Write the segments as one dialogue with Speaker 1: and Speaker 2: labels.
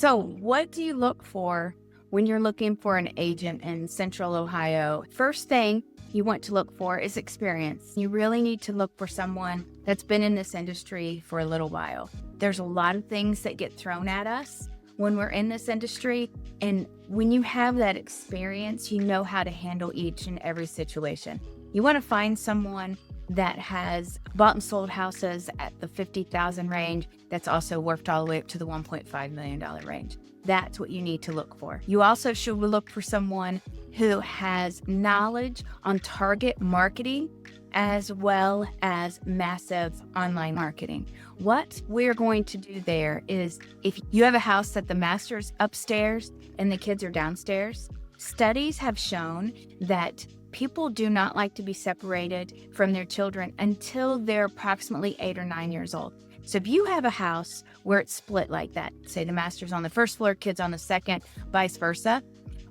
Speaker 1: So, what do you look for when you're looking for an agent in Central Ohio? First thing you want to look for is experience. You really need to look for someone that's been in this industry for a little while. There's a lot of things that get thrown at us when we're in this industry. And when you have that experience, you know how to handle each and every situation. You want to find someone that has bought and sold houses at the 50,000 range that's also worked all the way up to the $1.5 million range. That's what you need to look for. You also should look for someone who has knowledge on target marketing as well as massive online marketing. What we're going to do there is, if you have a house that the master's upstairs and the kids are downstairs, studies have shown that people do not like to be separated from their children until they're approximately 8 or 9 years old. So if you have a house where it's split like that, say the master's on the first floor, kids on the second, vice versa,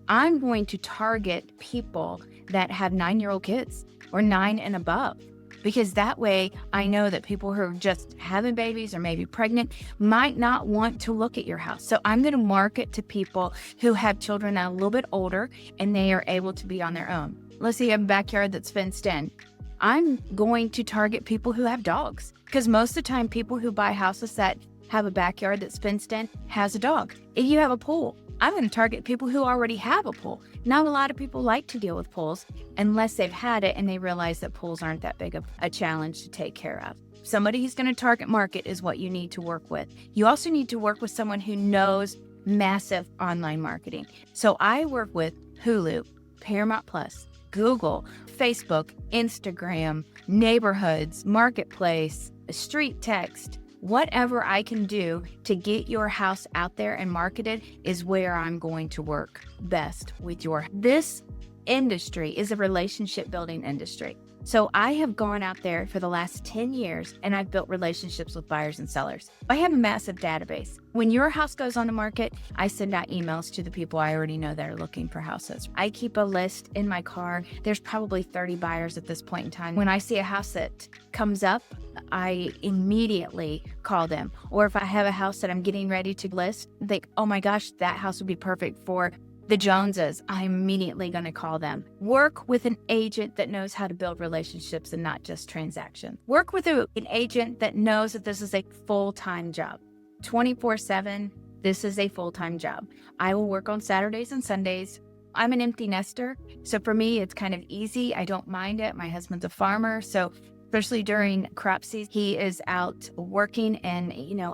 Speaker 1: I'm going to target people that have 9-year-old kids or 9 and above, because that way I know that people who are just having babies or maybe pregnant might not want to look at your house. So I'm going to market to people who have children that are a little bit older and they are able to be on their own. Let's say you have a backyard that's fenced in. I'm going to target people who have dogs, because most of the time people who buy houses that have a backyard that's fenced in has a dog. If you have a pool, I'm going to target people who already have a pool. Not a lot of people like to deal with pools unless they've had it and they realize that pools aren't that big of a challenge to take care of. Somebody who's going to target market is what you need to work with. You also need to work with someone who knows massive online marketing. So I work with Hulu, Paramount Plus, Google, Facebook, Instagram, neighborhoods, marketplace, street text. Whatever I can do to get your house out there and marketed is where I'm going to work best with your. This industry is a relationship building industry. So I have gone out there for the last 10 years and I've built relationships with buyers and sellers. I have a massive database. When your house goes on the market, I send out emails to the people I already know that are looking for houses. I keep a list in my car. There's probably 30 buyers at this point in time. When I see a house that comes up, I immediately call them. Or if I have a house that I'm getting ready to list, think, oh my gosh, that house would be perfect for the Joneses, I'm immediately going to call them. Work with an agent that knows how to build relationships and not just transactions. Work with an agent that knows that this is a full-time job. 24/7, this is a full-time job. I will work on Saturdays and Sundays. I'm an empty nester, so for me, it's kind of easy. I don't mind it. My husband's a farmer, so especially during crop season, he is out working and,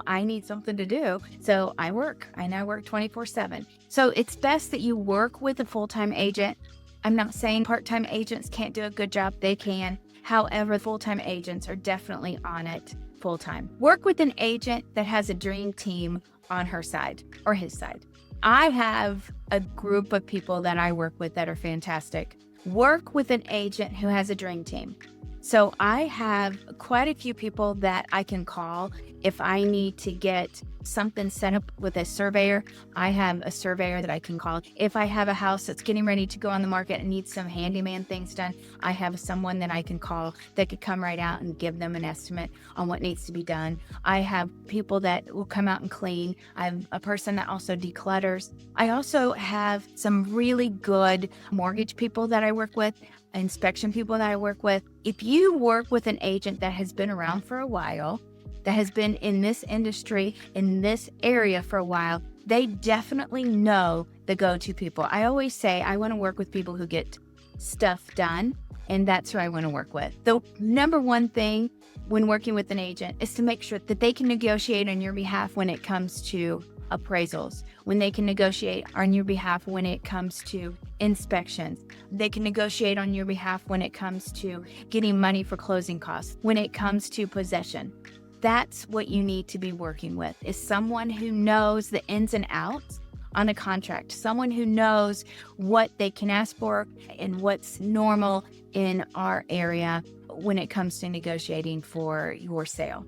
Speaker 1: I need something to do. So I work and I work 24/7. So it's best that you work with a full-time agent. I'm not saying part-time agents can't do a good job. They can. However, full-time agents are definitely on it full-time. Work with an agent that has a dream team on her side or his side. I have a group of people that I work with that are fantastic. Work with an agent who has a dream team. So I have quite a few people that I can call if I need to get something set up with a surveyor. I have a surveyor that I can call. If I have a house that's getting ready to go on the market and needs some handyman things done, I have someone that I can call that could come right out and give them an estimate on what needs to be done. I have people that will come out and clean. I have a person that also declutters. I also have some really good mortgage people that I work with, inspection people that I work with. If you work with an agent that has been around for a while, that has been in this industry, in this area for a while, they definitely know the go-to people. I always say I want to work with people who get stuff done, and that's who I want to work with. The number one thing when working with an agent is to make sure that they can negotiate on your behalf when it comes to appraisals, when they can negotiate on your behalf when it comes to inspections. They can negotiate on your behalf when it comes to getting money for closing costs, when it comes to possession. That's what you need to be working with, is someone who knows the ins and outs on a contract, someone who knows what they can ask for and what's normal in our area when it comes to negotiating for your sale.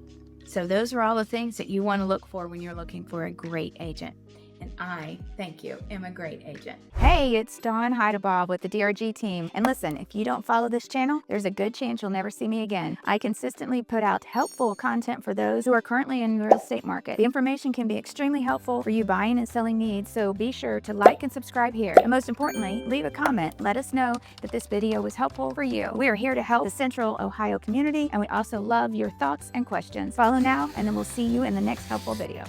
Speaker 1: So those are all the things that you want to look for when you're looking for a great agent. And I, thank you, am a great agent.
Speaker 2: Hey, it's Dawn Heidebaugh with the DRG team. And listen, if you don't follow this channel, there's a good chance you'll never see me again. I consistently put out helpful content for those who are currently in the real estate market. The information can be extremely helpful for you buying and selling needs, so be sure to like and subscribe here. And most importantly, leave a comment. Let us know that this video was helpful for you. We are here to help the Central Ohio community, and we also love your thoughts and questions. Follow now, and then we'll see you in the next helpful video.